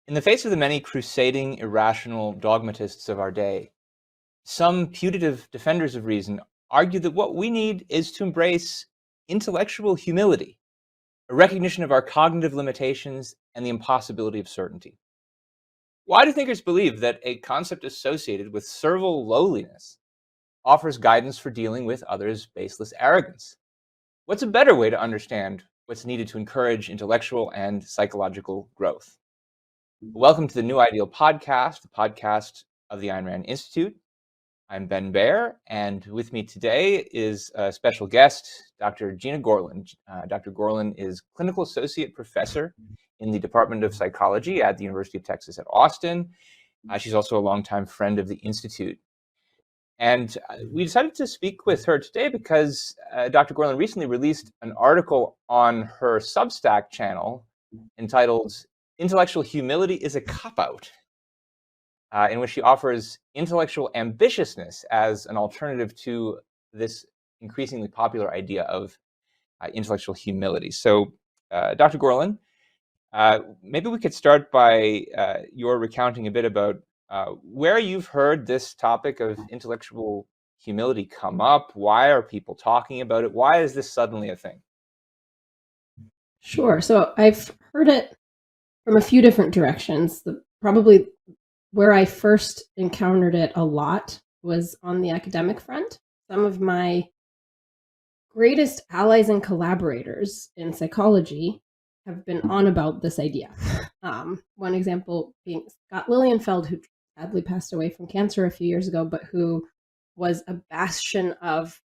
In the face of the many crusading, irrational dogmatists of our day, some putative defenders of reason argue that what we need is to embrace intellectual humility, a recognition of our cognitive limitations and the impossibility of certainty. Why do thinkers believe that a concept associated with servile lowliness offers guidance for dealing with others' baseless arrogance? What's a better way to understand what's needed to encourage intellectual and psychological growth? Welcome to the New Ideal Podcast, the podcast of the Ayn Rand Institute. I'm Ben Baer, and with me today is a special guest, Dr. Gena Gorlin. Dr. Gorlin is Clinical Associate Professor in the Department of Psychology at the University of Texas at Austin. She's also a longtime friend of the Institute. And we decided to speak with her today because Dr. Gorlin recently released an article on her Substack channel entitled "Intellectual Humility is a Cop-Out," in which she offers intellectual ambitiousness as an alternative to this increasingly popular idea of intellectual humility. So, Dr. Gorlin, maybe we could start by your recounting a bit about where you've heard this topic of intellectual humility come up. Why are people talking about it? Why is this suddenly a thing? Sure. So I've heard it from a few different directions. Probably where I first encountered it a lot was on the academic front. Some of my greatest allies and collaborators in psychology have been on about this idea. One example being Scott Lilienfeld, who sadly passed away from cancer a few years ago, but who was a bastion of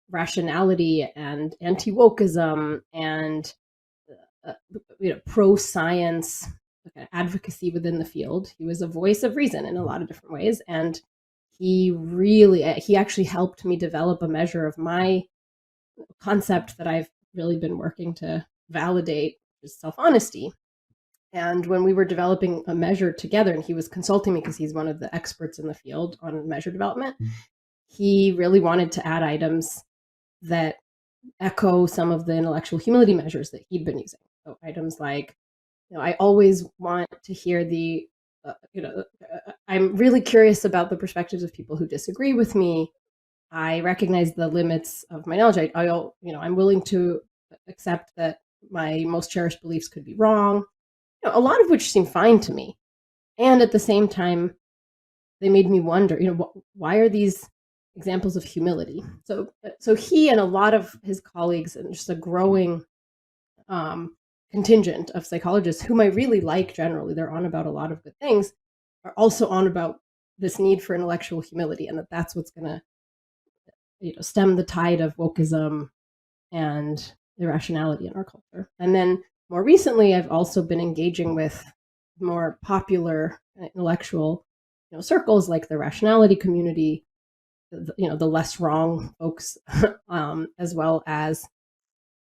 rationality and anti-wokeism and pro-science advocacy within the field. He was a voice of reason in a lot of different ways, and he actually helped me develop a measure of my concept that I've really been working to validate, is self-honesty. And when we were developing a measure together, and he was consulting me because he's one of the experts in the field on measure development, he really wanted to add items that echo some of the intellectual humility measures that he'd been using. So items like, I always want to hear I'm really curious about the perspectives of people who disagree with me. I recognize the limits of my knowledge. I'm willing to accept that my most cherished beliefs could be wrong. A lot of which seem fine to me, and at the same time, they made me wonder. Why are these examples of humility? So he and a lot of his colleagues, and just a growing contingent of psychologists whom I really like generally, they're on about a lot of good things, are also on about this need for intellectual humility, and that's what's going to stem the tide of wokeism and irrationality in our culture. And then more recently, I've also been engaging with more popular intellectual circles like the rationality community, the less wrong folks, as well as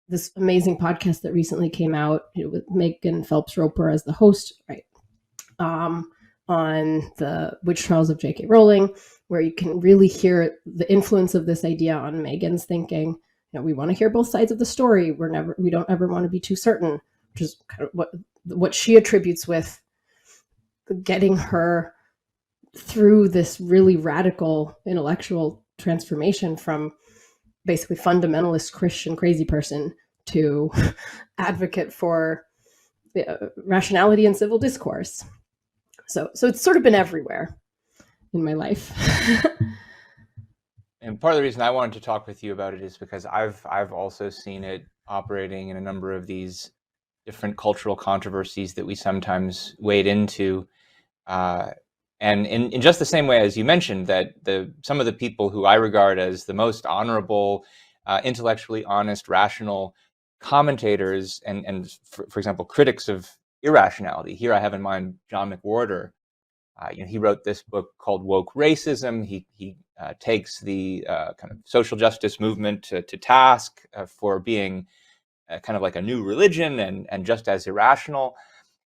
this amazing podcast that recently came out with Megan Phelps Roper as the host, right? On the witch trials of J.K. Rowling, where you can really hear the influence of this idea on Megan's thinking. We want to hear both sides of the story. We don't ever want to be too certain, which is kind of what she attributes with getting her through this really radical intellectual transformation from basically fundamentalist Christian crazy person to advocate for rationality and civil discourse. So it's sort of been everywhere in my life. And part of the reason I wanted to talk with you about it is because I've also seen it operating in a number of these different cultural controversies that we sometimes wade into. And in just the same way as you mentioned, that some of the people who I regard as the most honorable, intellectually honest, rational commentators and for example, critics of irrationality. Here I have in mind John McWhorter. He wrote this book called Woke Racism. He takes the kind of social justice movement to task for being kind of like a new religion and just as irrational.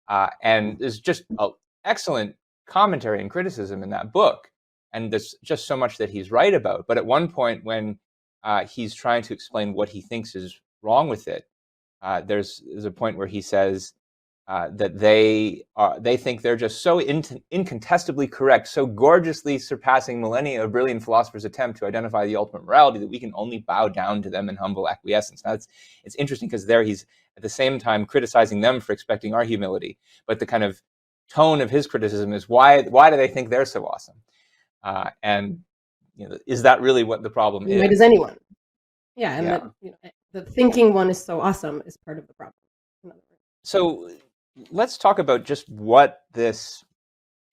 And there's just an excellent commentary and criticism in that book. And there's just so much that he's right about. But at one point when he's trying to explain what he thinks is wrong with it, there's a point where he says, that they think they're just so incontestably correct, so gorgeously surpassing millennia of brilliant philosophers' attempt to identify the ultimate morality, that we can only bow down to them in humble acquiescence. Now, it's interesting because there he's at the same time criticizing them for expecting our humility, but the kind of tone of his criticism is why do they think they're so awesome? And is that really what the problem is? Why does anyone? Yeah, and Yeah. that the thinking one is so awesome is part of the problem. So let's talk about just what this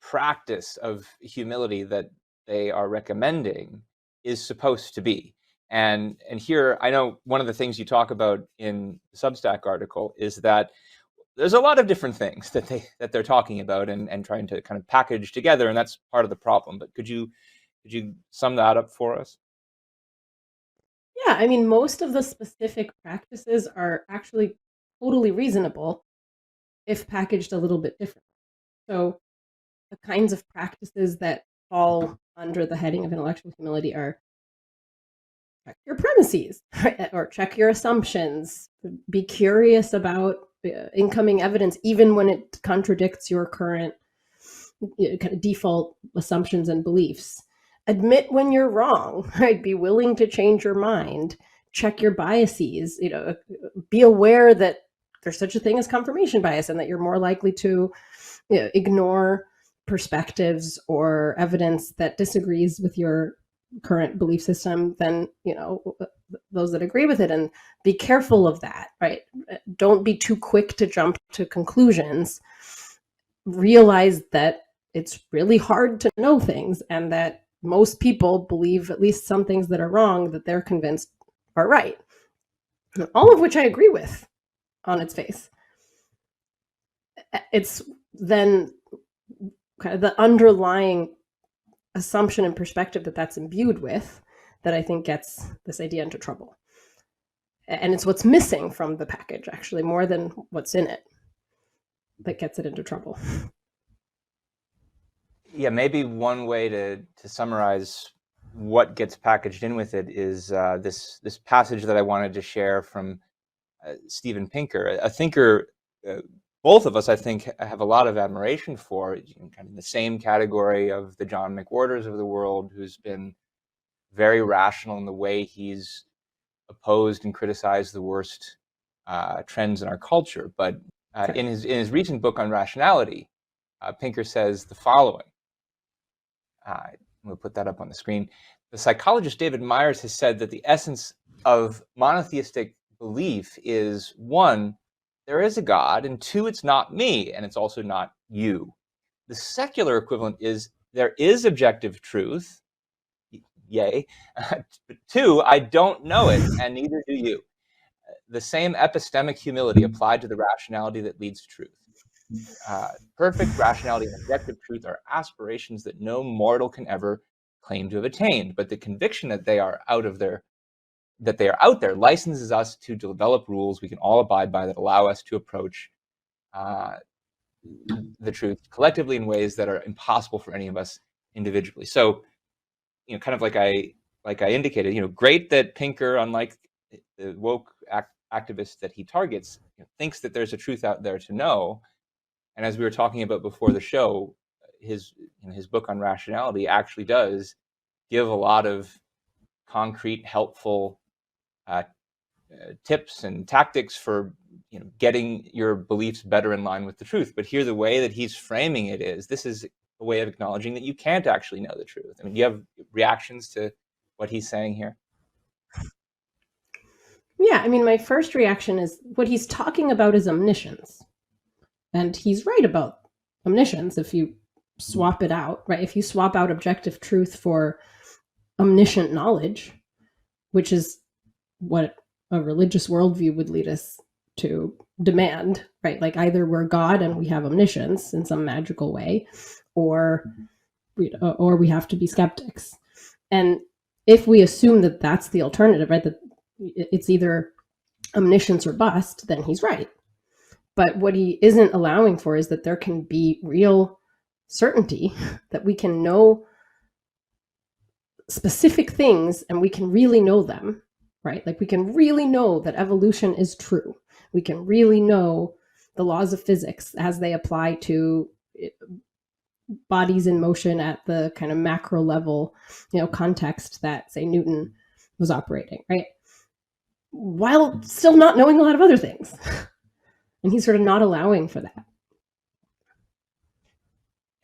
practice of humility that they are recommending is supposed to be. And here, I know one of the things you talk about in the Substack article is that there's a lot of different things that they're talking about and trying to kind of package together, and that's part of the problem. But could you sum that up for us? Yeah, I mean, most of the specific practices are actually totally reasonable if packaged a little bit different. So the kinds of practices that fall under the heading of intellectual humility are check your premises, right? Or check your assumptions, be curious about incoming evidence, even when it contradicts your current kind of default assumptions and beliefs. Admit when you're wrong, right? Be willing to change your mind. Check your biases. Be aware that there's such a thing as confirmation bias, and that you're more likely to ignore perspectives or evidence that disagrees with your current belief system than those that agree with it. And be careful of that, right? Don't be too quick to jump to conclusions. Realize that it's really hard to know things, and that most people believe at least some things that are wrong that they're convinced are right, all of which I agree with on its face. It's then kind of the underlying assumption and perspective that that's imbued with that I think gets this idea into trouble. And it's what's missing from the package, actually, more than what's in it, that gets it into trouble. Yeah, maybe one way to summarize what gets packaged in with it is this passage that I wanted to share from Steven Pinker, a thinker both of us, I think, have a lot of admiration for, kind of in the same category of the John McWhorters of the world, who's been very rational in the way he's opposed and criticized the worst trends in our culture. But in his recent book on rationality, Pinker says the following. I'm going to put that up on the screen. The psychologist David Myers has said that the essence of monotheistic belief is, one, there is a God, and two, it's not me, and it's also not you. The secular equivalent is there is objective truth, yay. Two, I don't know it, and neither do you. The same epistemic humility applied to the rationality that leads to truth. Perfect rationality and objective truth are aspirations that no mortal can ever claim to have attained, but the conviction that they are out there licenses us to develop rules we can all abide by that allow us to approach the truth collectively in ways that are impossible for any of us individually. So, kind of like I indicated, great that Pinker, unlike the woke activists that he targets, thinks that there's a truth out there to know. And as we were talking about before the show, his book on rationality actually does give a lot of concrete, helpful tips and tactics for getting your beliefs better in line with the truth. But here, the way that he's framing it is, this is a way of acknowledging that you can't actually know the truth. I mean, do you have reactions to what he's saying here? Yeah, I mean, my first reaction is what he's talking about is omniscience. And he's right about omniscience if you swap it out, right? If you swap out objective truth for omniscient knowledge, which is what a religious worldview would lead us to demand, right? Like either we're God and we have omniscience in some magical way, or we have to be skeptics. And if we assume that that's the alternative, right, that it's either omniscience or bust, then he's right. But what he isn't allowing for is that there can be real certainty, that we can know specific things and we can really know them, right? Like we can really know that evolution is true. We can really know the laws of physics as they apply to bodies in motion at the kind of macro level, context that, say, Newton was operating, right? While still not knowing a lot of other things. And he's sort of not allowing for that.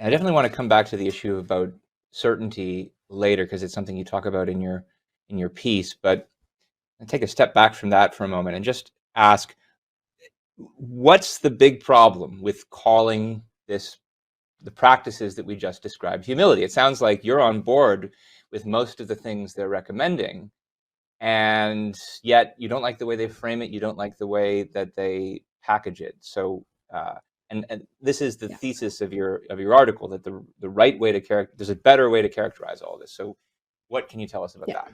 I definitely want to come back to the issue about certainty later, because it's something you talk about in your piece. But I'll take a step back from that for a moment and just ask, what's the big problem with calling the practices that we just described humility? It sounds like you're on board with most of the things they're recommending, and yet you don't like the way they frame it. You don't like the way that they package it. So, and this is the thesis of your article, that the right way to there's a better way to characterize all this. So, what can you tell us about that?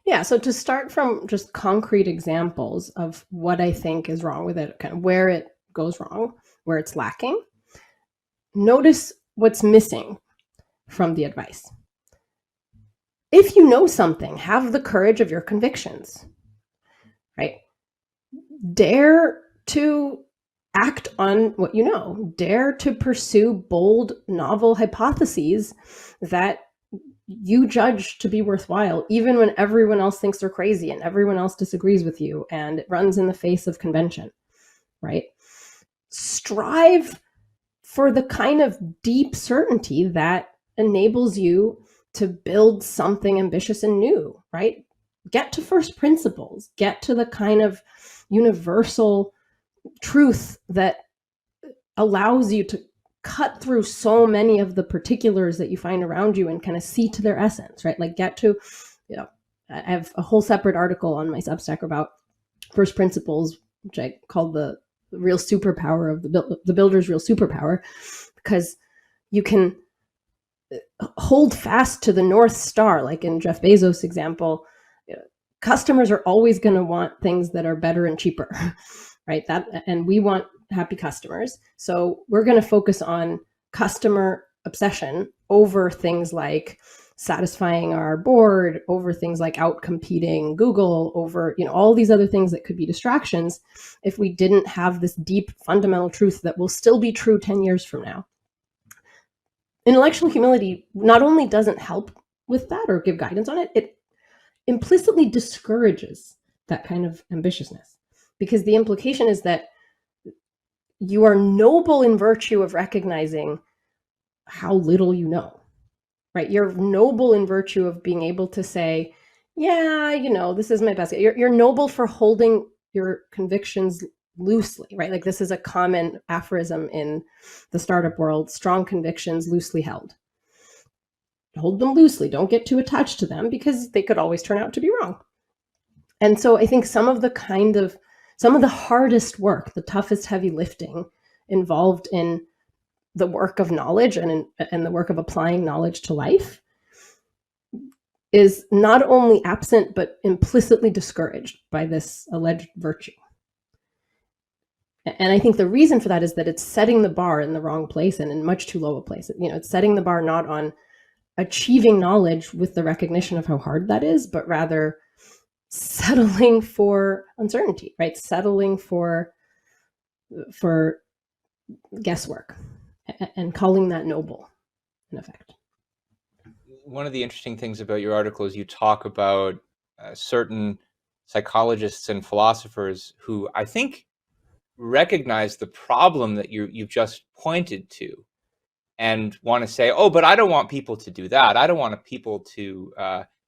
Yeah, so to start from just concrete examples of what I think is wrong with it, kind of where it goes wrong, where it's lacking, notice what's missing from the advice. If you know something, have the courage of your convictions, right? Dare to act on what you know. Dare to pursue bold, novel hypotheses that you judge to be worthwhile, even when everyone else thinks they're crazy and everyone else disagrees with you and it runs in the face of convention, right? Strive for the kind of deep certainty that enables you to build something ambitious and new, right? Get to first principles, get to the kind of universal truth that allows you to cut through so many of the particulars that you find around you and kind of see to their essence, right? Like get to, I have a whole separate article on my Substack about first principles, which I call the real superpower of the builder's real superpower, because you can hold fast to the North Star. Like in Jeff Bezos' example, customers are always going to want things that are better and cheaper, right? And we want happy customers. So we're going to focus on customer obsession over things like satisfying our board, over things like out-competing Google, over all these other things that could be distractions if we didn't have this deep fundamental truth that will still be true 10 years from now. Intellectual humility not only doesn't help with that or give guidance on it, it implicitly discourages that kind of ambitiousness, because the implication is that you are noble in virtue of recognizing how little you know, right? You're noble in virtue of being able to say, yeah, this is my best. You're noble for holding your convictions loosely, right? Like this is a common aphorism in the startup world: strong convictions loosely held. Hold them loosely. Don't get too attached to them, because they could always turn out to be wrong. And so I think some of the hardest work, the toughest heavy lifting involved in the work of knowledge and the work of applying knowledge to life is not only absent, but implicitly discouraged by this alleged virtue. And I think the reason for that is that it's setting the bar in the wrong place and in much too low a place. It's setting the bar not on achieving knowledge with the recognition of how hard that is, but rather settling for uncertainty, right? Settling for guesswork and calling that noble, in effect. One of the interesting things about your article is you talk about certain psychologists and philosophers who I think recognize the problem that you've just pointed to and want to say, oh, but I don't want people to do that. I don't want people to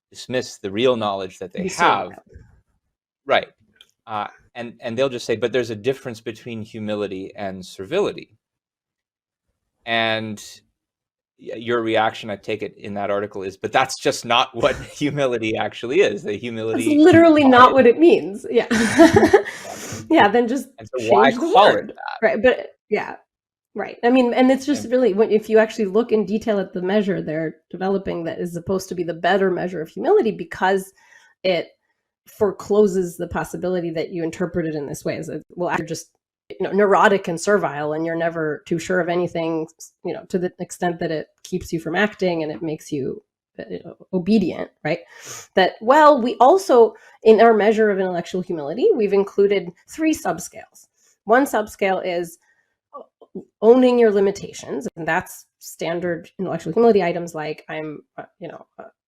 dismiss the real knowledge that they have. Right. And they'll just say, but there's a difference between humility and servility. And your reaction, I take it, in that article is, but that's just not what humility actually is. The humility is literally not what it means. Yeah. Yeah, then just so why call it that? Right. But yeah. Right. I mean, and it's just really, if you actually look in detail at the measure they're developing that is supposed to be the better measure of humility, because it forecloses the possibility that you interpret it in this way as you're just neurotic and servile, and you're never too sure of anything, to the extent that it keeps you from acting and it makes you obedient, right? That, we also, in our measure of intellectual humility, we've included 3 subscales. One subscale is owning your limitations, and that's standard intellectual humility items like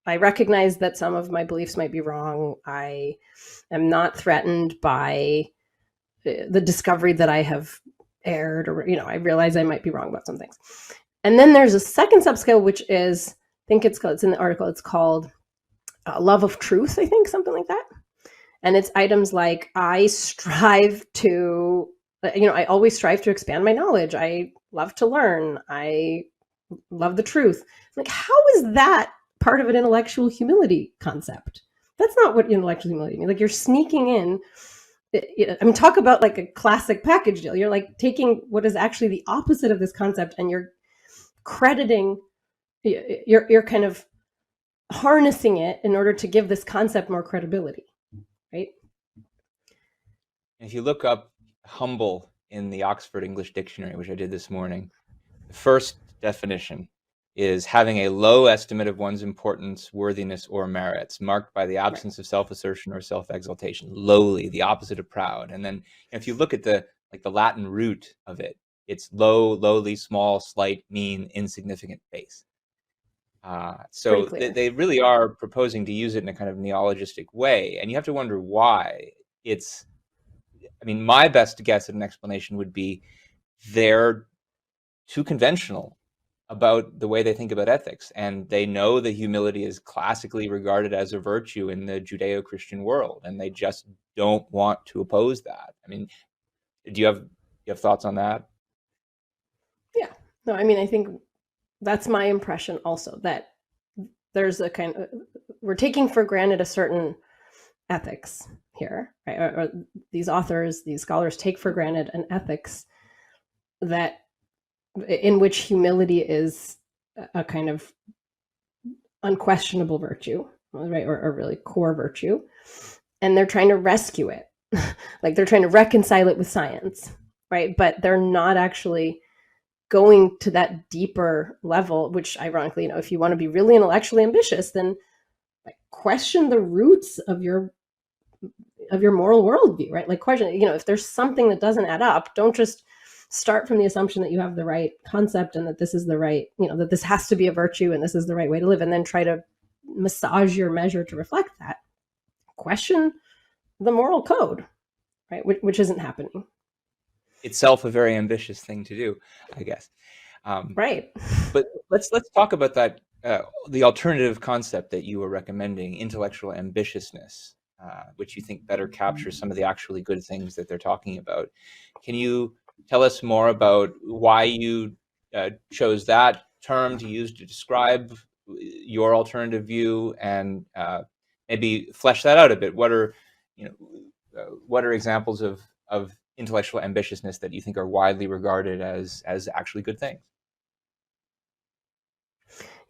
I recognize that some of my beliefs might be wrong. I am not threatened by the discovery that I have erred, or I realize I might be wrong about some things. And then there's a second subscale, which is, I think it's in the article, it's called love of truth, I think, something like that. And it's items like, I strive to, I always strive to expand my knowledge. I love to learn. I love the truth. Like, how is that part of an intellectual humility concept? That's not what intellectual humility means. Like, you're sneaking in. I mean, talk about like a classic package deal. You're like taking what is actually the opposite of this concept, and you're crediting, you're kind of harnessing it in order to give this concept more credibility, right? If you look up humble in the Oxford English Dictionary, which I did this morning, the first definition is having a low estimate of one's importance, worthiness, or merits, marked by the absence of self-assertion or self-exaltation. Lowly, the opposite of proud. And then if you look at the Latin root of it, it's low, lowly, small, slight, mean, insignificant, base. So they really are proposing to use it in a kind of neologistic way. And you have to wonder why. My best guess at an explanation would be they're too conventional about the way they think about ethics, and they know that humility is classically regarded as a virtue in the Judeo-Christian world, and they just don't want to oppose that. I mean, do you have thoughts on that? Yeah. No, I mean, I think that's my impression also, that there's a kind of, we're taking for granted a certain ethics here, right? Or these authors, these scholars take for granted an ethics that in which humility is a kind of unquestionable virtue, right? Or really core virtue. And they're trying to rescue it. Like, they're trying to reconcile it with science, right? But they're not actually going to that deeper level, which ironically, if you want to be really intellectually ambitious, then like question the roots of your moral worldview, right? Like, question, if there's something that doesn't add up, don't just start from the assumption that you have the right concept and that this is the right, that this has to be a virtue and this is the right way to live, and then try to massage your measure to reflect that. Question the moral code, right? Which isn't happening. Itself a very ambitious thing to do, I guess. Right. But let's talk about that, the alternative concept that you were recommending, intellectual ambitiousness, which you think better captures some of the actually good things that they're talking about. Can you tell us more about why you chose that term to use to describe your alternative view, and maybe flesh that out a bit? What are examples of intellectual ambitiousness that you think are widely regarded as actually good things?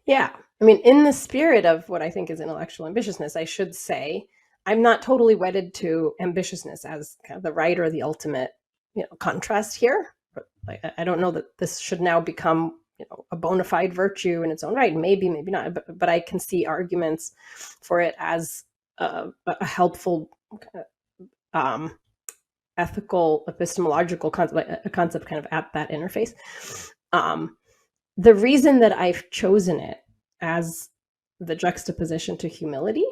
Yeah. I mean, in the spirit of what I think is intellectual ambitiousness, I should say I'm not totally wedded to ambitiousness as kind of the right or the ultimate, contrast here. I don't know that this should now become, a bona fide virtue in its own right. Maybe not. But I can see arguments for it as a helpful ethical, epistemological concept, a concept kind of at that interface. The reason that I've chosen it as the juxtaposition to humility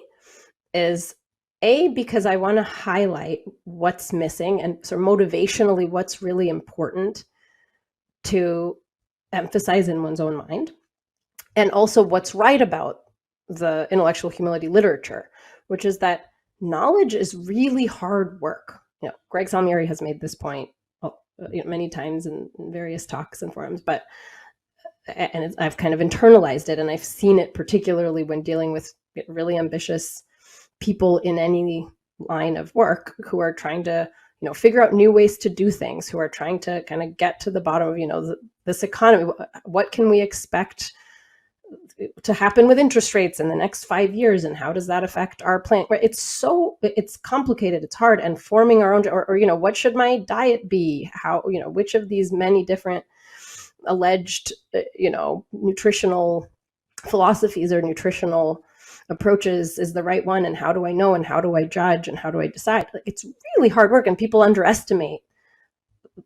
is because I want to highlight what's missing and sort of motivationally what's really important to emphasize in one's own mind, and also what's right about the intellectual humility literature, which is that knowledge is really hard work. Greg Salmieri has made this point many times in various talks and forums, and I've kind of internalized it, and I've seen it particularly when dealing with really ambitious people in any line of work who are trying to, figure out new ways to do things, who are trying to kind of get to the bottom of, this economy. What can we expect to happen with interest rates in the next 5 years, and how does that affect our plan? It's complicated, it's hard, and forming our own, or what should my diet be? How, which of these many different alleged, nutritional philosophies or nutritional approaches is the right one, and how do I know, and how do I judge, and how do I decide? It's really hard work, and people underestimate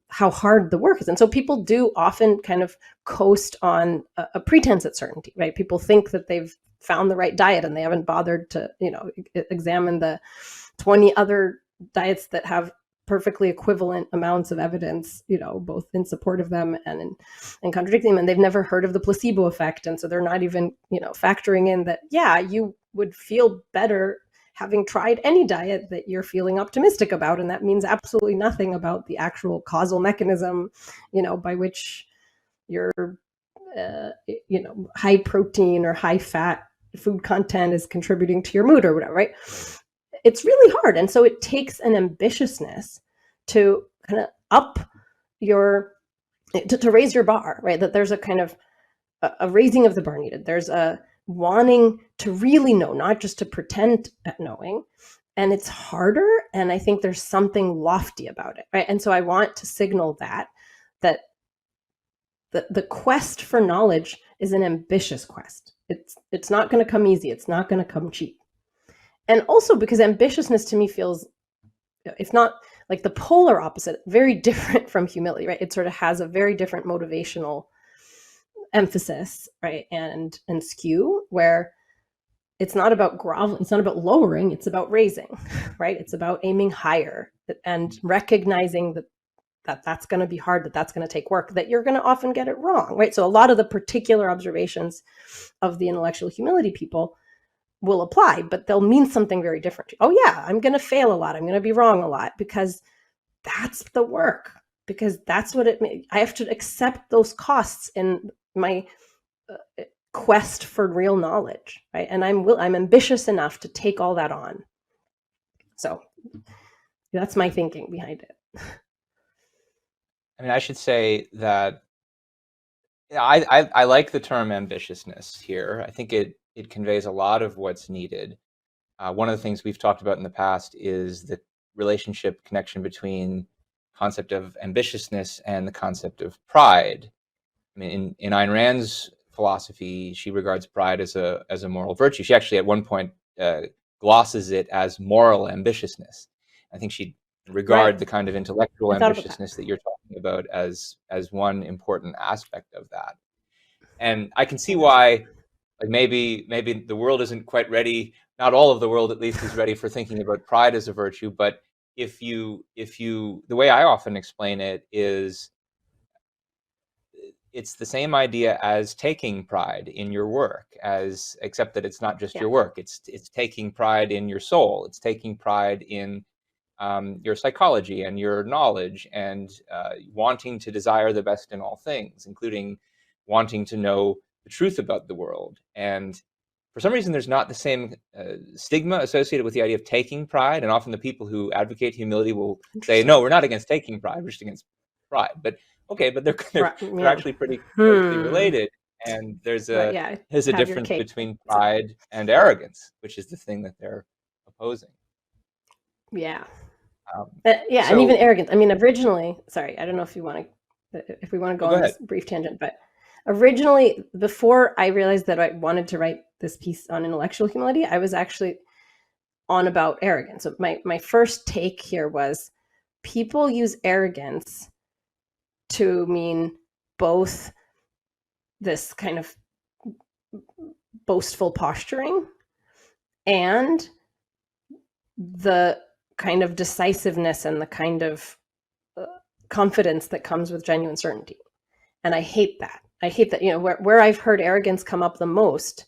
how hard the work is. And so people do often kind of coast on a pretense at certainty, right? People think that they've found the right diet and they haven't bothered to, examine the 20 other diets that have perfectly equivalent amounts of evidence, both in support of them and in contradicting them. And they've never heard of the placebo effect. And so they're not even, factoring in that, yeah, you would feel better having tried any diet that you're feeling optimistic about. And that means absolutely nothing about the actual causal mechanism, by which your, high protein or high fat food content is contributing to your mood or whatever, right? It's really hard. And so it takes an ambitiousness to kind of up to raise your bar, right? That there's a kind of a raising of the bar needed. There's a wanting to really know, not just to pretend at knowing. And it's harder. And I think there's something lofty about it, right? And so I want to signal that the quest for knowledge is an ambitious quest. It's not going to come easy. It's not going to come cheap. And also because ambitiousness to me feels, if not like the polar opposite, very different from humility, right? It sort of has a very different motivational emphasis, right? And skew, where it's not about groveling, it's not about lowering, it's about raising, right? It's about aiming higher and recognizing that that's going to be hard, that's going to take work, that you're going to often get it wrong, right? So a lot of the particular observations of the intellectual humility people will apply, but they'll mean something very different. Oh yeah, I'm going to fail a lot. I'm going to be wrong a lot, because that's the work, because that's what I have to accept those costs in my quest for real knowledge, right? And I'm ambitious enough to take all that on. So that's my thinking behind it. I mean, I should say that I like the term ambitiousness here. I think it conveys a lot of what's needed. One of the things we've talked about in the past is the relationship connection between concept of ambitiousness and the concept of pride. I mean, in Ayn Rand's philosophy, she regards pride as a moral virtue. She actually at one point glosses it as moral ambitiousness. I think she'd regard the kind of intellectual ambitiousness that you're talking about as one important aspect of that. And I can see why, like maybe the world isn't quite ready. Not all of the world, at least, is ready for thinking about pride as a virtue. But if you, the way I often explain it is, it's the same idea as taking pride in your work, except that it's not just your work. It's taking pride in your soul. It's taking pride in your psychology and your knowledge, and wanting to desire the best in all things, including wanting to know the truth about the world. And for some reason, there's not the same stigma associated with the idea of taking pride. And often the people who advocate humility will say, no, we're not against taking pride, we're just against pride. But okay, but they're actually pretty closely related. And there's a difference between pride and arrogance, which is the thing that they're opposing. Yeah. And even arrogance. I mean, originally, sorry, I don't know if we want to go on this brief tangent, but originally, before I realized that I wanted to write this piece on intellectual humility, I was actually on about arrogance. So my first take here was people use arrogance to mean both this kind of boastful posturing and the kind of decisiveness and the kind of confidence that comes with genuine certainty. And I hate that. Where I've heard arrogance come up the most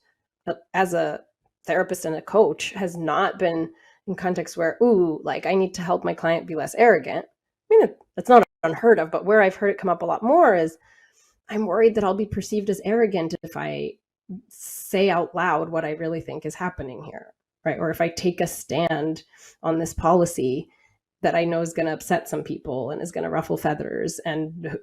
as a therapist and a coach has not been in contexts where, I need to help my client be less arrogant. I mean, that's not unheard of, but where I've heard it come up a lot more is I'm worried that I'll be perceived as arrogant if I say out loud what I really think is happening here, right? Or if I take a stand on this policy that I know is going to upset some people and is going to ruffle feathers, and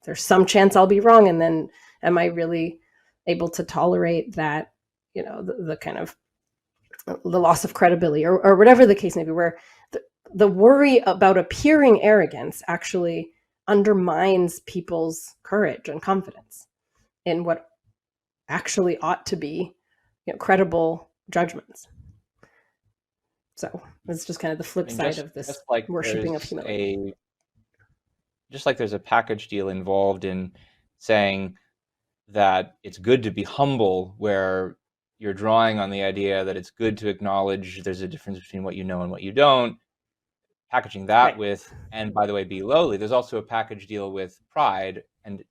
there's some chance I'll be wrong, and then am I really able to tolerate that, the kind of the loss of credibility or whatever the case may be, where the worry about appearing arrogance actually undermines people's courage and confidence in what actually ought to be credible judgments. So it's just kind of the flip side of this worshipping of humility. just like there's a package deal involved in saying that it's good to be humble, where you're drawing on the idea that it's good to acknowledge there's a difference between what you know and what you don't, packaging that Right. with, and by the way, be lowly. There's also a package deal with pride and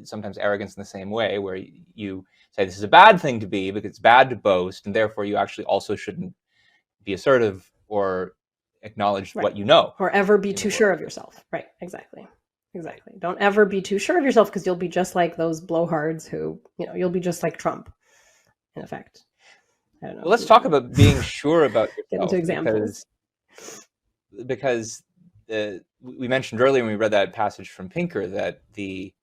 sometimes arrogance in the same way, where you say this is a bad thing to be because it's bad to boast, and therefore you actually also shouldn't be assertive or acknowledge Right. what you know. Or ever be too sure of yourself. Right. Exactly. Don't ever be too sure of yourself, because you'll be just like those blowhards who, you'll be just like Trump, in effect. I don't know. Well, let's talk about being sure about Get into yourself, examples. because we mentioned earlier when we read that passage from Pinker that the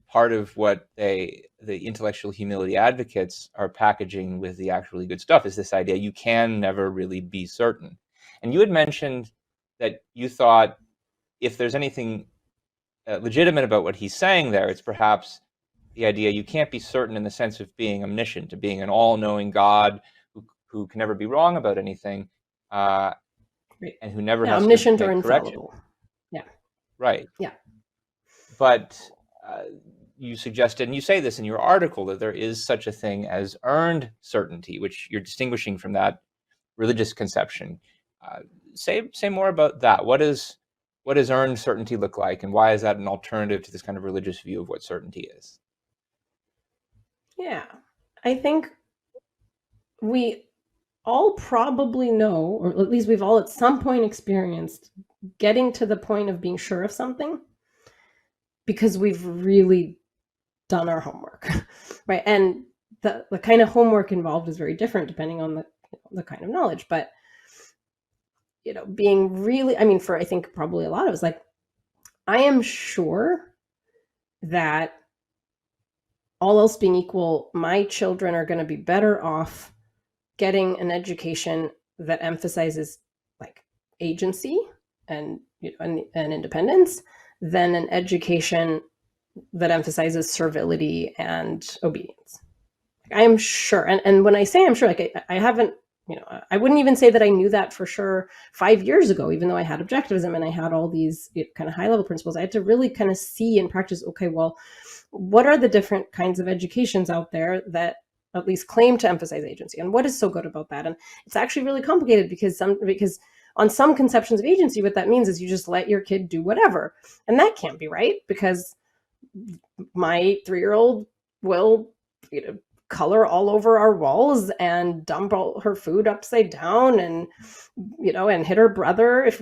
part of what the intellectual humility advocates are packaging with the actually good stuff is this idea you can never really be certain. And you had mentioned that you thought if there's anything legitimate about what he's saying there, it's perhaps the idea you can't be certain in the sense of being omniscient, to being an all-knowing God who can never be wrong about anything, and who never has omniscient to make or correction. infallible. Yeah. Right. Yeah. But you suggested, and you say this in your article, that there is such a thing as earned certainty, which you're distinguishing from that religious conception. Say more about that. What does earned certainty look like, and why is that an alternative to this kind of religious view of what certainty is? Yeah, I think we all probably know, or at least we've all at some point experienced getting to the point of being sure of something because we've really done our homework, right? And the kind of homework involved is very different depending on the kind of knowledge. But, being really, for I think probably a lot of us, like, I am sure that all else being equal, my children are going to be better off getting an education that emphasizes like agency and and independence than an education that emphasizes servility and obedience. I am sure, and when I say I'm sure, like I haven't, I wouldn't even say that I knew that for sure 5 years ago, even though I had objectivism and I had all these kind of high level principles. I had to really kind of see and practice. Okay, well, what are the different kinds of educations out there that at least claim to emphasize agency, and what is so good about that? And it's actually really complicated because on some conceptions of agency, what that means is you just let your kid do whatever, and that can't be right, because my 3-year-old will color all over our walls and dump all her food upside down and and hit her brother if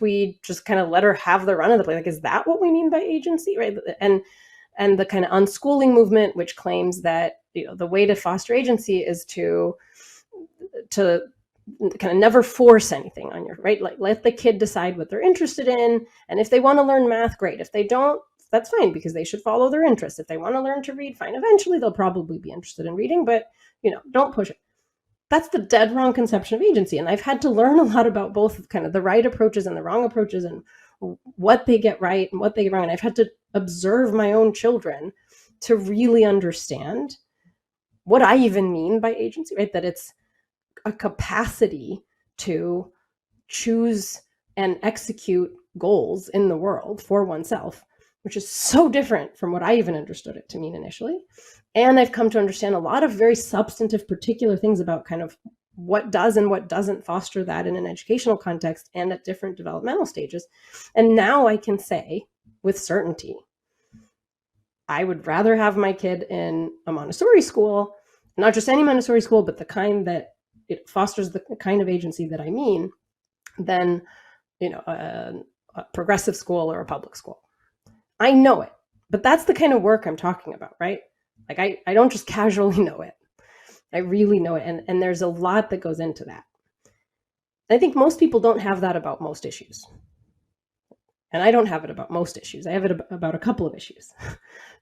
we just kind of let her have the run of the play. Like, is that what we mean by agency, right? And the kind of unschooling movement, which claims that the way to foster agency is to kind of never force anything on your, right? Like, let the kid decide what they're interested in, and if they want to learn math, great. If they don't, that's fine, because they should follow their interests. If they want to learn to read, fine. Eventually they'll probably be interested in reading, but don't push it. That's the dead wrong conception of agency. And I've had to learn a lot about both kind of the right approaches and the wrong approaches, and what they get right and what they get wrong. And I've had to observe my own children to really understand what I even mean by agency, right? That it's a capacity to choose and execute goals in the world for oneself, which is so different from what I even understood it to mean initially. And I've come to understand a lot of very substantive, particular things about kind of what does and what doesn't foster that in an educational context and at different developmental stages. And now I can say with certainty, I would rather have my kid in a Montessori school, not just any Montessori school, but the kind that it fosters the kind of agency that I mean, than a progressive school or a public school. I know it, but that's the kind of work I'm talking about, right? Like, I don't just casually know it. I really know it. And there's a lot that goes into that. I think most people don't have that about most issues. And I don't have it about most issues. I have it about a couple of issues.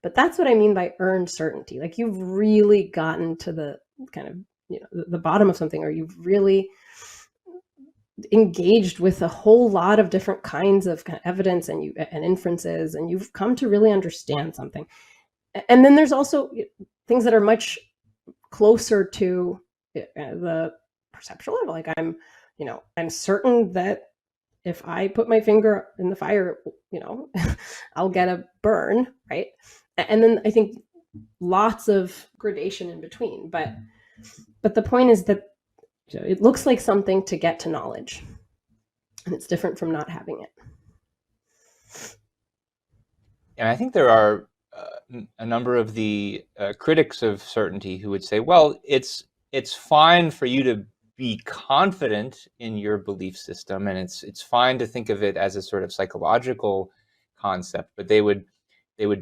But that's what I mean by earned certainty. Like, you've really gotten to the kind of, the bottom of something, or you've really engaged with a whole lot of different kinds of evidence and inferences, and you've come to really understand something. And then there's also things that are much closer to the perceptual level. Like, I'm certain that if I put my finger in the fire, I'll get a burn, right? And then I think lots of gradation in between. But the point is that it looks like something to get to knowledge, and it's different from not having it. And I think there are a number of the critics of certainty who would say, well, it's fine for you to be confident in your belief system, and it's fine to think of it as a sort of psychological concept, but they would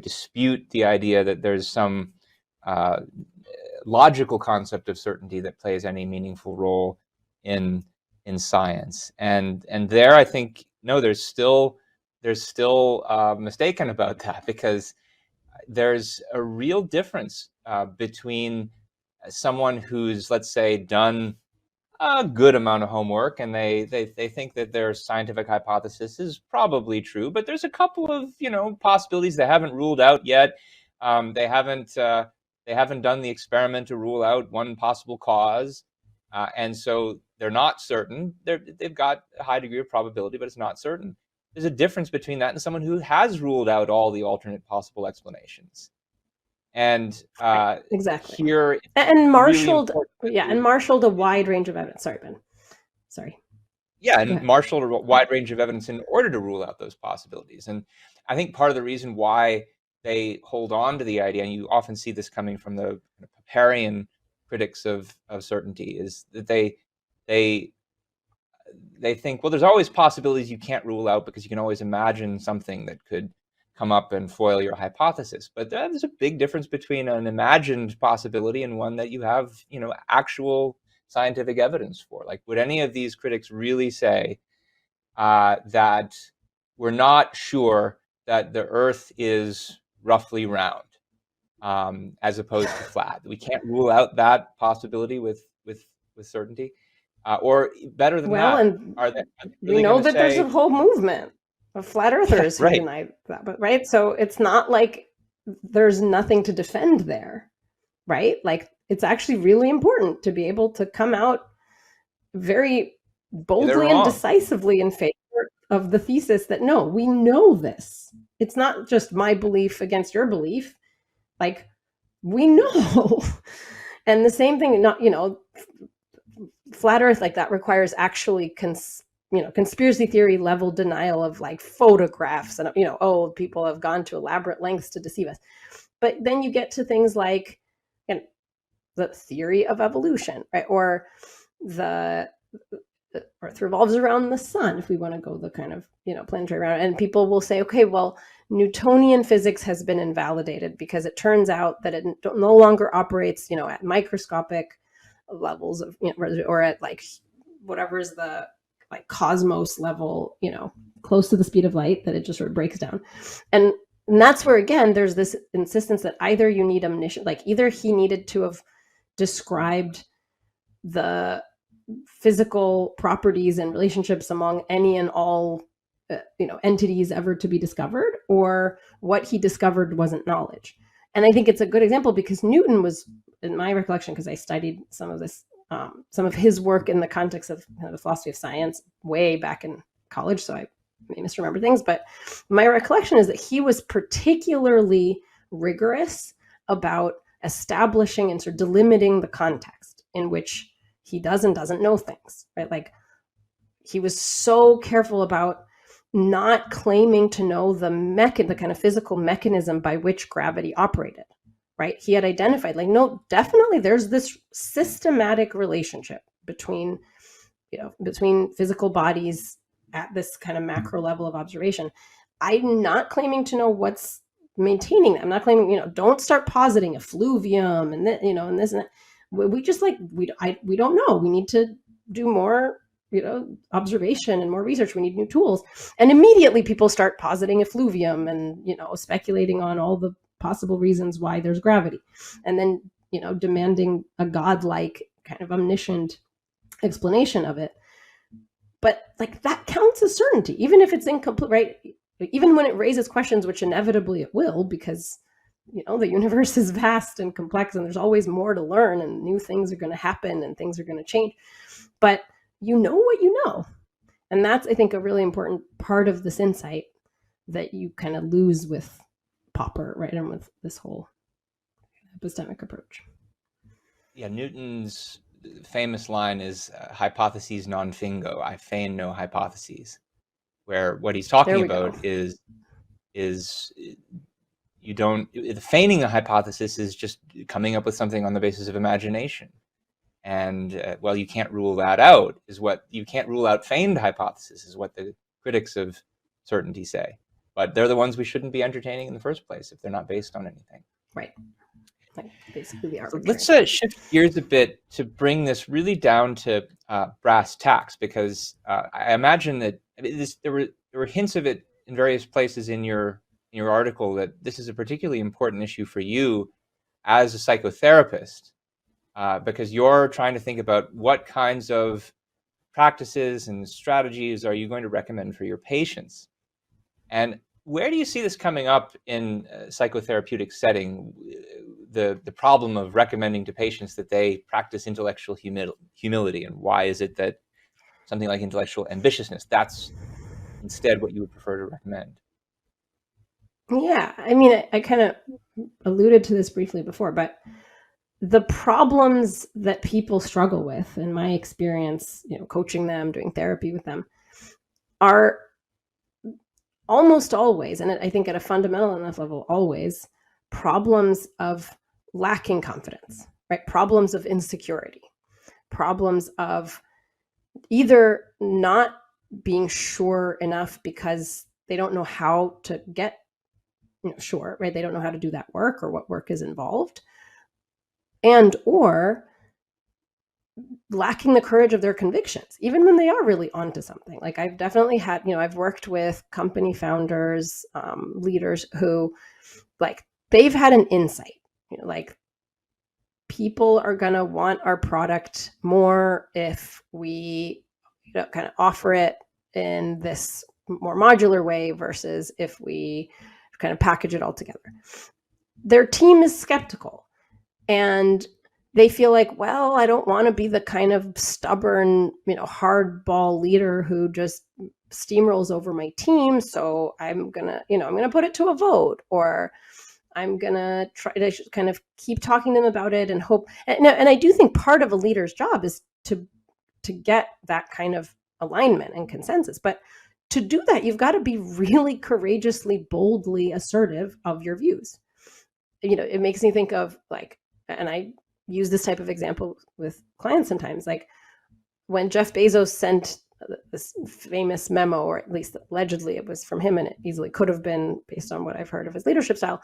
dispute the idea that there's some logical concept of certainty that plays any meaningful role in science. And there, I think, no, there's still mistaken about that, because there's a real difference between someone who's, let's say, done a good amount of homework and they think that their scientific hypothesis is probably true, but there's a couple of possibilities they haven't ruled out yet. They haven't done the experiment to rule out one possible cause, and so they're not certain. They've got a high degree of probability, but it's not certain. There's a difference between that and someone who has ruled out all the alternate possible explanations. And exactly here, and marshaled and marshaled a wide range of evidence. Sorry, Ben. Sorry. Yeah, and marshaled a wide range of evidence in order to rule out those possibilities. And I think part of the reason why they hold on to the idea, and you often see this coming from the Popperian critics of certainty, is that they think, well, there's always possibilities you can't rule out because you can always imagine something that could come up and foil your hypothesis. But there's a big difference between an imagined possibility and one that you have, actual scientific evidence for. Like, would any of these critics really say that we're not sure that the Earth is roughly round, as opposed to flat? We can't rule out that possibility with certainty. Or better than that, we know that there's a whole movement of flat earthers who deny that, but right? So it's not like there's nothing to defend there, right? Like, it's actually really important to be able to come out very boldly and decisively in favor of the thesis that, no, we know this. It's not just my belief against your belief. Like, we know. And the same thing, flat earth, like, that requires actually conspiracy theory level denial of, like, photographs and people have gone to elaborate lengths to deceive us. But then you get to things like the theory of evolution, right? Or the Earth revolves around the sun, if we want to go the kind of planetary round. And people will say, okay, well, Newtonian physics has been invalidated because it turns out that it no longer operates at microscopic levels of or at, like, whatever is the, like, cosmos level, close to the speed of light, that it just sort of breaks down. And that's where, again, there's this insistence that either you need omniscience, like, either he needed to have described the physical properties and relationships among any and all entities ever to be discovered, or what he discovered wasn't knowledge. And I think it's a good example because Newton was, in my recollection, because I studied some of his work in the context of the philosophy of science way back in college, so I may misremember things, but my recollection is that he was particularly rigorous about establishing and sort of delimiting the context in which he does and doesn't know things, right? Like, he was so careful about not claiming to know the kind of physical mechanism by which gravity operated, right? He had identified, like, no, definitely there's this systematic relationship between physical bodies at this kind of macro level of observation. I'm not claiming to know what's maintaining that. I'm not claiming, don't start positing effluvium and that, and this and that. We just, like, we don't know. We need to do more, observation and more research. We need new tools. And immediately people start positing effluvium and, speculating on all the possible reasons why there's gravity. And then, demanding a godlike kind of omniscient explanation of it. But, like, that counts as certainty, even if it's incomplete, right? Even when it raises questions, which inevitably it will, because, the universe is vast and complex and there's always more to learn and new things are going to happen and things are going to change. But you know what you know. And that's, I think, a really important part of this insight that you kind of lose with Popper, right? And with this whole epistemic approach. Yeah, Newton's famous line is hypotheses non fingo. I feign no hypotheses. Where what he's talking about is you don't, feigning a hypothesis is just coming up with something on the basis of imagination. And well, you can't rule that out, you can't rule out feigned hypothesis, is what the critics of certainty say. But they're the ones we shouldn't be entertaining in the first place if they're not based on anything. Right. Like basically the arbitrary. So let's shift gears a bit to bring this really down to brass tacks, because I imagine that there were hints of it in various places in your article, that this is a particularly important issue for you as a psychotherapist, because you're trying to think about what kinds of practices and strategies are you going to recommend for your patients. And where do you see this coming up in a psychotherapeutic setting, the problem of recommending to patients that they practice intellectual humility, and why is it that something like intellectual ambitiousness, that's instead what you would prefer to recommend? Yeah, I mean, I kind of alluded to this briefly before, but the problems that people struggle with, in my experience, coaching them, doing therapy with them, are almost always, and I think at a fundamental enough level, always problems of lacking confidence, right? Problems of insecurity, problems of either not being sure enough because they don't know how to get sure, right? They don't know how to do that work or what work is involved, and or lacking the courage of their convictions, even when they are really onto something. Like I've definitely had, I've worked with company founders, leaders who, like, they've had an insight, like, people are going to want our product more if we kind of offer it in this more modular way versus if we kind of package it all together. Their team is skeptical, and they feel like, well, I don't want to be the kind of stubborn, hardball leader who just steamrolls over my team. So I'm going to put it to a vote, or I'm going to try to kind of keep talking to them about it and hope. And I do think part of a leader's job is to get that kind of alignment and consensus. But to do that, you've got to be really courageously, boldly assertive of your views. It makes me think of, like, and I use this type of example with clients sometimes, like when Jeff Bezos sent this famous memo, or at least allegedly it was from him, and it easily could have been based on what I've heard of his leadership style,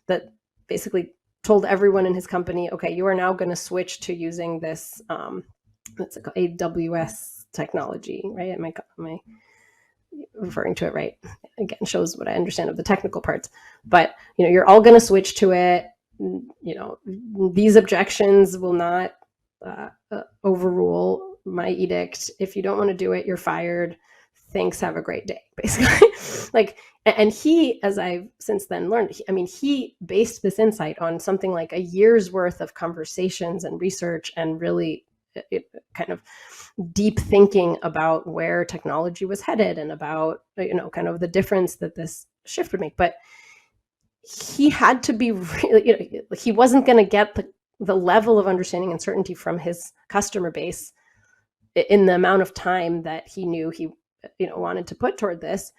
that basically told everyone in his company, okay, you are now going to switch to using this it's like AWS technology, right? Am I referring to it right? Again, shows what I understand of the technical parts, but you're all going to switch to it. These objections will not overrule my edict. If you don't want to do it, you're fired. Thanks, have a great day, basically. Like, and he, as I've since then learned, he based this insight on something like a year's worth of conversations and research, and really kind of deep thinking about where technology was headed, and about, kind of the difference that this shift would make. But he had to be really, he wasn't going to get the level of understanding and certainty from his customer base in the amount of time that he knew he wanted to put toward this,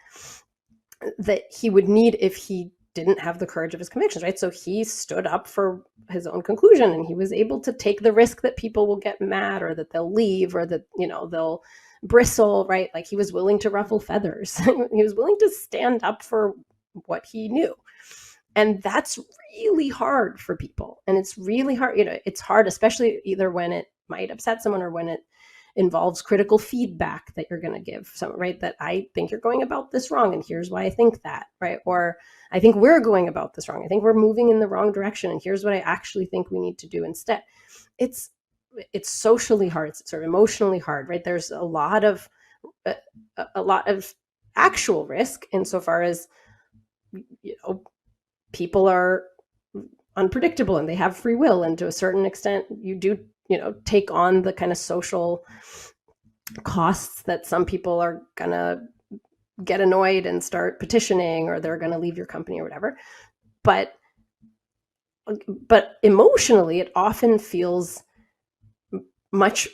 that he would need if he didn't have the courage of his convictions, right? So he stood up for his own conclusion, and he was able to take the risk that people will get mad, or that they'll leave, or that they'll bristle, right? Like, he was willing to ruffle feathers. He was willing to stand up for what he knew. And that's really hard for people. And it's really hard, it's hard, especially either when it might upset someone, or when it involves critical feedback that you're going to give someone, right? That I think you're going about this wrong, and here's why I think that, right? Or I think we're going about this wrong. I think we're moving in the wrong direction, and here's what I actually think we need to do instead. It's socially hard. It's sort of emotionally hard, right? There's a lot of actual risk insofar as, people are unpredictable and they have free will, and to a certain extent you do take on the kind of social costs that some people are going to get annoyed and start petitioning, or they're going to leave your company or whatever. But emotionally, it often feels much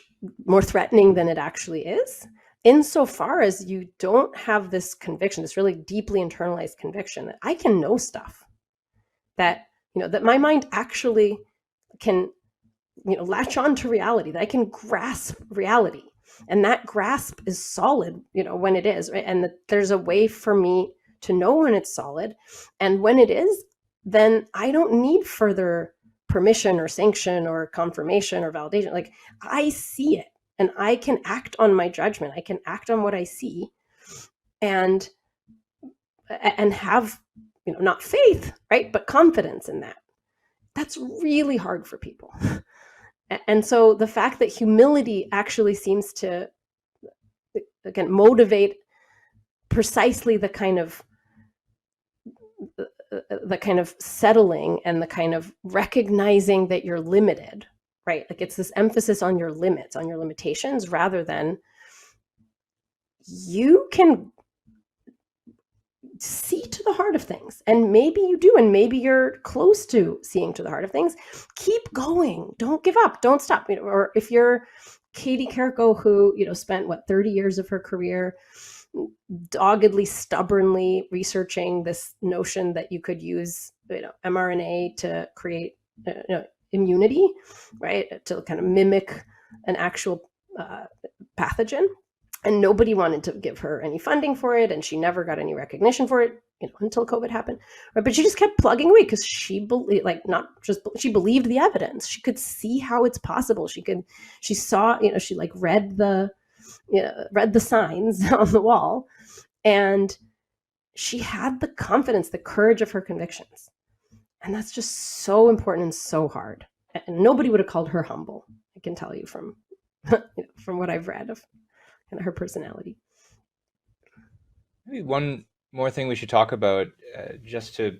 more threatening than it actually is, insofar as you don't have this conviction, this really deeply internalized conviction that I can know stuff, that, that my mind actually can, latch on to reality, that I can grasp reality. And that grasp is solid, when it is, right? And that there's a way for me to know when it's solid. And when it is, then I don't need further permission or sanction or confirmation or validation. Like, I see it and I can act on my judgment. I can act on what I see and have, not faith, right? But confidence in that. That's really hard for people. And so the fact that humility actually seems to, again, motivate precisely the kind of settling and the kind of recognizing that you're limited, right? Like, it's this emphasis on your limits, on your limitations, rather than you can see to the heart of things. And maybe you do, and maybe you're close to seeing to the heart of things. Keep going. Don't give up. Don't stop. Or if you're Katie Carrico, who, spent 30 years of her career doggedly, stubbornly researching this notion that you could use, mRNA to create, immunity, right? To kind of mimic an actual pathogen. And nobody wanted to give her any funding for it, and she never got any recognition for it, until COVID happened. Right? But she just kept plugging away because she believed, she believed the evidence. She could see how it's possible. She saw, she read the signs on the wall, and she had the confidence, the courage of her convictions. And that's just so important and so hard. And nobody would have called her humble, I can tell you from from what I've read of her personality. Maybe one more thing we should talk about, just to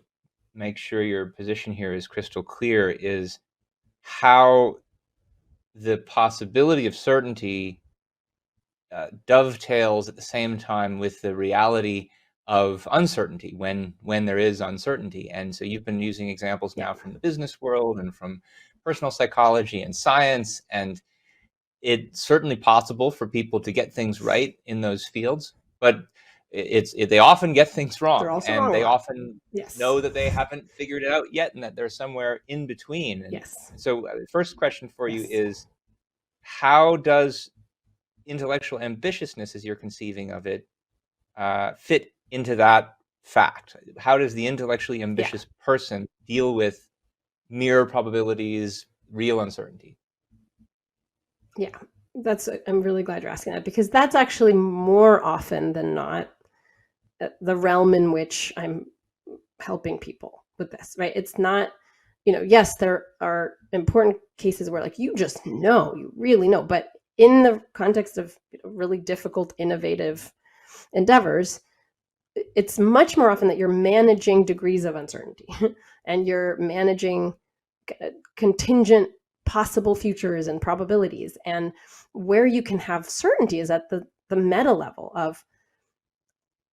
make sure your position here is crystal clear, is how the possibility of certainty dovetails at the same time with the reality of uncertainty when there is uncertainty. And so you've been using examples now from the business world and from personal psychology and science, and it's certainly possible for people to get things right in those fields, but they often get things wrong, and they often know that they haven't figured it out yet, and that they're somewhere in between. And so the first question for you is, how does intellectual ambitiousness, as you're conceiving of it, fit into that fact? How does the intellectually ambitious person deal with mere probabilities, real uncertainty? Yeah, I'm really glad you're asking that, because that's actually more often than not the realm in which I'm helping people with this, right? It's not, yes, there are important cases where you just know, you really know, but in the context of really difficult, innovative endeavors, it's much more often that you're managing degrees of uncertainty and you're managing contingent possible futures and probabilities. And where you can have certainty is at the meta level of,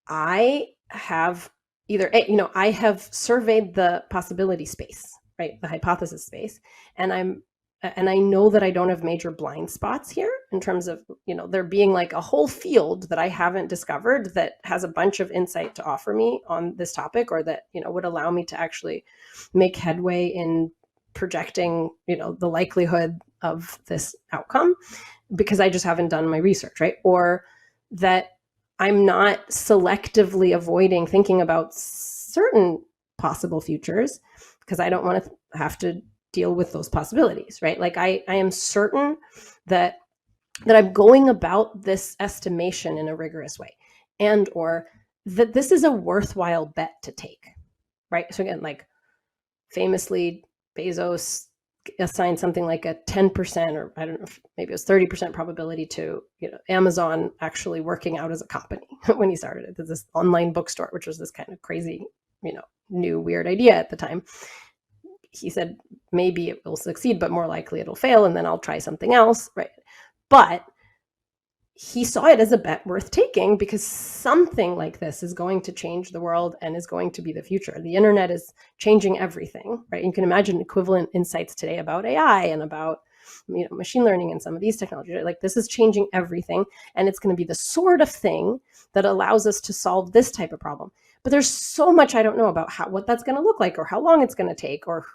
I have either, I have surveyed the possibility space, right? The hypothesis space. And I know that I don't have major blind spots here in terms of, there being a whole field that I haven't discovered that has a bunch of insight to offer me on this topic, or that, would allow me to actually make headway in projecting, the likelihood of this outcome, because I just haven't done my research, right? Or that I'm not selectively avoiding thinking about certain possible futures because I don't want to have to deal with those possibilities, right? I am certain that I'm going about this estimation in a rigorous way, and or that this is a worthwhile bet to take, right? So again, famously, Bezos assigned something like a 10%, or I don't know, maybe it was 30% probability to Amazon actually working out as a company when he started it. There's this online bookstore, which was this kind of crazy, new weird idea at the time. He said, maybe it will succeed, but more likely it'll fail, and then I'll try something else, right? But he saw it as a bet worth taking because something like this is going to change the world and is going to be the future. The internet is changing everything, right? You can imagine equivalent insights today about AI and about machine learning and some of these technologies. Like, this is changing everything, and it's going to be the sort of thing that allows us to solve this type of problem. But there's so much I don't know about what that's going to look like, or how long it's going to take, or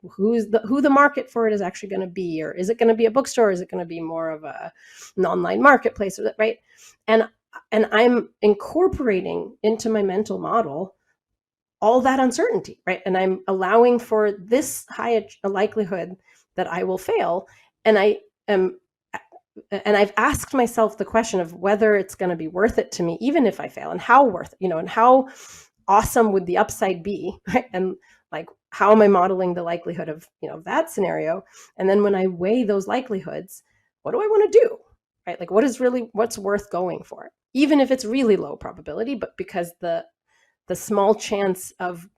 who the market for it is actually going to be, or is it going to be a bookstore, is it going to be more of an online marketplace, right? And I'm incorporating into my mental model all that uncertainty, right? And I'm allowing for this high a likelihood that I will fail, and I've asked myself the question of whether it's going to be worth it to me, even if I fail, and how worth it, and how awesome would the upside be, right? And like, how am I modeling the likelihood of that scenario? And then when I weigh those likelihoods, what do I want to do, right? Like, what's worth going for, even if it's really low probability, but because the small chance of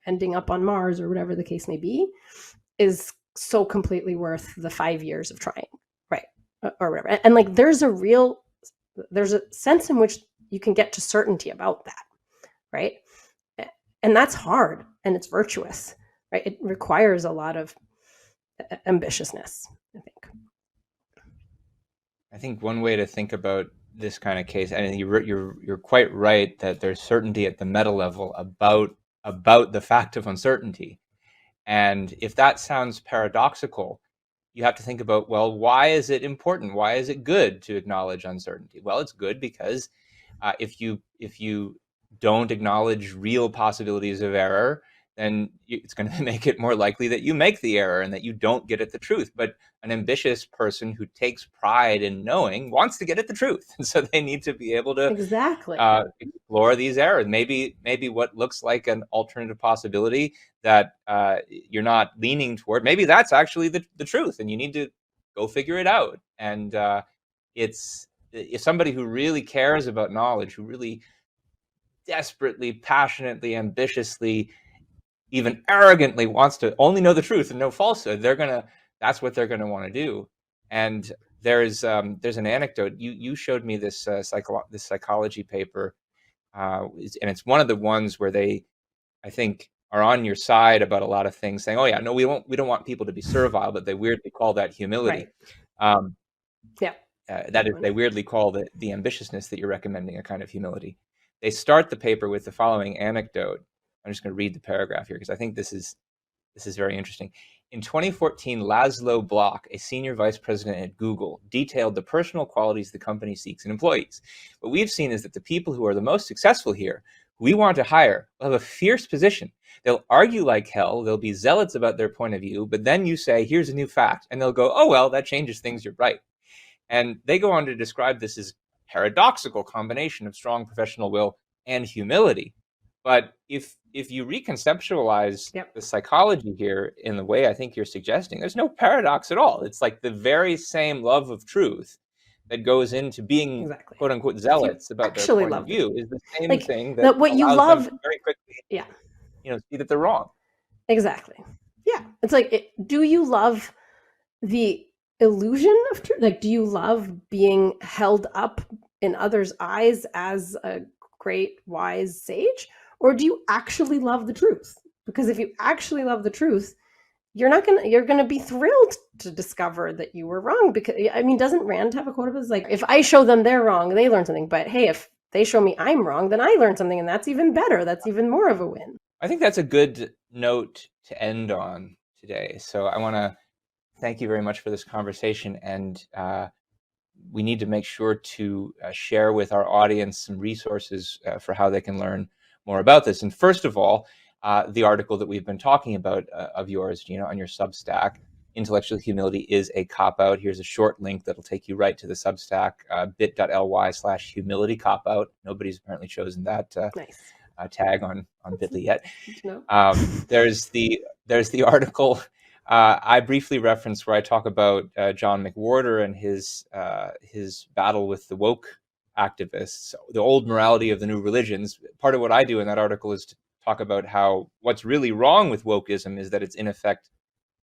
ending up on Mars or whatever the case may be is so completely worth the 5 years of trying, right? Or whatever. And like, there's a sense in which you can get to certainty about that, right? And that's hard, and it's virtuous, right? It requires a lot of ambitiousness, I think. I think one way to think about this kind of case, and you're quite right that there's certainty at the meta level about the fact of uncertainty. And if that sounds paradoxical, you have to think about, well, why is it important? Why is it good to acknowledge uncertainty? Well, it's good because if you don't acknowledge real possibilities of error, then it's going to make it more likely that you make the error and that you don't get at the truth. But an ambitious person who takes pride in knowing wants to get at the truth. And so they need to be able to exactly explore these errors. Maybe what looks like an alternative possibility that you're not leaning toward, maybe that's actually the truth, and you need to go figure it out. And it's somebody who really cares about knowledge, who really desperately, passionately, ambitiously, even arrogantly wants to only know the truth and no falsehood, that's what they're gonna want to do. And there's an anecdote. You showed me this psychology paper, and it's one of the ones where they, I think, are on your side about a lot of things, saying, "Oh yeah, no, we don't want people to be servile," but they weirdly call that humility. Right. Yeah. That is, they weirdly call the ambitiousness that you're recommending a kind of humility. They start the paper with the following anecdote. I'm just going to read the paragraph here because I think this is very interesting. In 2014, Laszlo Block, a senior vice president at Google, detailed the personal qualities the company seeks in employees. What we've seen is that the people who are the most successful here, who we want to hire, will have a fierce position. They'll argue like hell. They'll be zealots about their point of view. But then you say, here's a new fact. And they'll go, oh, well, that changes things. You're right. And they go on to describe this as paradoxical combination of strong professional will and humility. But if you reconceptualize the psychology here in the way I think you're suggesting, there's no paradox at all. It's like the very same love of truth that goes into being quote unquote zealots about their point of view is the same thing that what you allows love them to very quickly see that they're wrong. Exactly. Yeah. It's like, do you love the illusion of truth? Like, do you love being held up in others' eyes as a great wise sage, or do you actually love the truth? Because if you actually love the truth, you're gonna be thrilled to discover that you were wrong. Because I mean, doesn't Rand have a quote of his like, if I show them they're wrong, they learn something, but hey, if they show me I'm wrong, then I learn something, and that's even better. That's even more of a win. I think that's a good note to end on today. So I want to thank you very much for this conversation, and we need to make sure to share with our audience some resources for how they can learn more about this. And first of all, the article that we've been talking about of yours, Gena, on your Substack, Intellectual Humility is a Cop-Out. Here's a short link that'll take you right to the Substack, bit.ly/humility cop-out. Nobody's apparently chosen that tag on Bitly yet. No. There's the article I briefly referenced where I talk about John McWhorter and his battle with the woke activists, the old morality of the new religions. Part of what I do in that article is to talk about how what's really wrong with wokeism is that it's in effect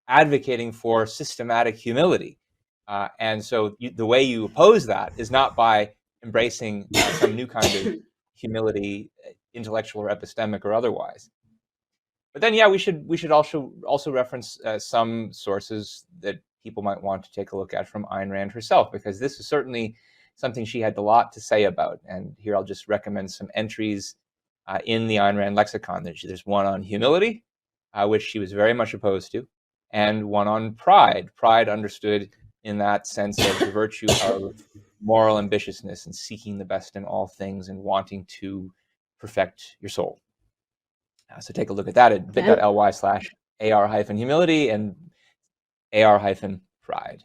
advocating for systematic humility. And so the way you oppose that is not by embracing some new kind of humility, intellectual or epistemic or otherwise. But then, yeah, we should also reference some sources that people might want to take a look at from Ayn Rand herself, because this is certainly something she had a lot to say about. And here I'll just recommend some entries in the Ayn Rand lexicon. There's one on humility, which she was very much opposed to, and one on pride. Pride understood in that sense of the virtue of moral ambitiousness and seeking the best in all things and wanting to perfect your soul. So take a look at that at bit.ly/AR-humility and AR-pride.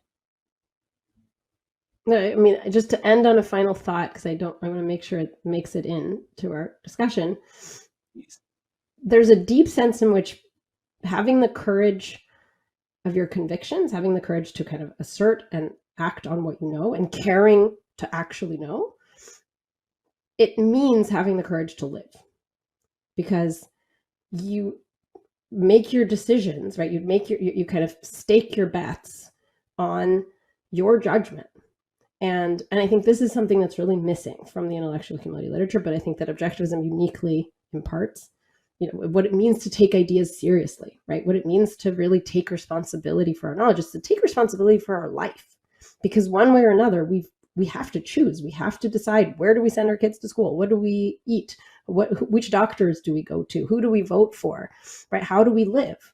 No, I mean, just to end on a final thought, because I want to make sure it makes it into our discussion. Please. There's a deep sense in which having the courage of your convictions, having the courage to kind of assert and act on what you know and caring to actually know, it means having the courage to live. Because you make your decisions, right? You kind of stake your bets on your judgment. And I think this is something that's really missing from the intellectual humility literature, but I think that objectivism uniquely imparts, what it means to take ideas seriously, right? What it means to really take responsibility for our knowledge is to take responsibility for our life. Because one way or another, we have to choose. We have to decide, where do we send our kids to school? What do we eat? Which doctors do we go to? Who do we vote for? Right? How do we live?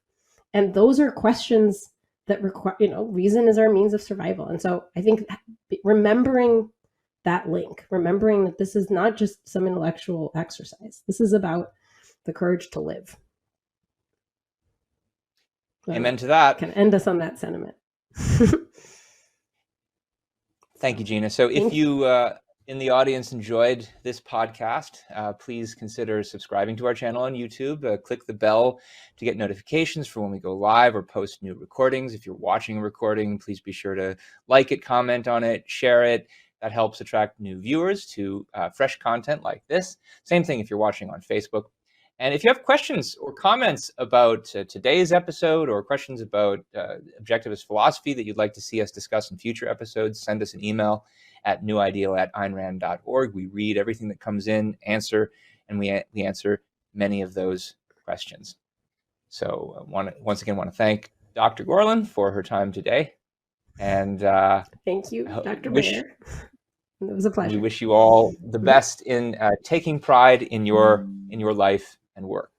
And those are questions that require, reason is our means of survival. And so I think remembering that link, remembering that this is not just some intellectual exercise. This is about the courage to live. Amen to that. Can end us on that sentiment. Thank you, Gena. So if you in the audience enjoyed this podcast, please consider subscribing to our channel on YouTube. Click the bell to get notifications for when we go live or post new recordings. If you're watching a recording, please be sure to like it, comment on it, share it. That helps attract new viewers to fresh content like this. Same thing if you're watching on Facebook. And if you have questions or comments about today's episode, or questions about objectivist philosophy that you'd like to see us discuss in future episodes, send us an email at newideal@aynrand.org. We read everything that comes in, and we answer many of those questions. So once again, want to thank Dr. Gorlin for her time today. And thank you, Dr. Baer. It was a pleasure. We wish you all the best in taking pride in your life and work.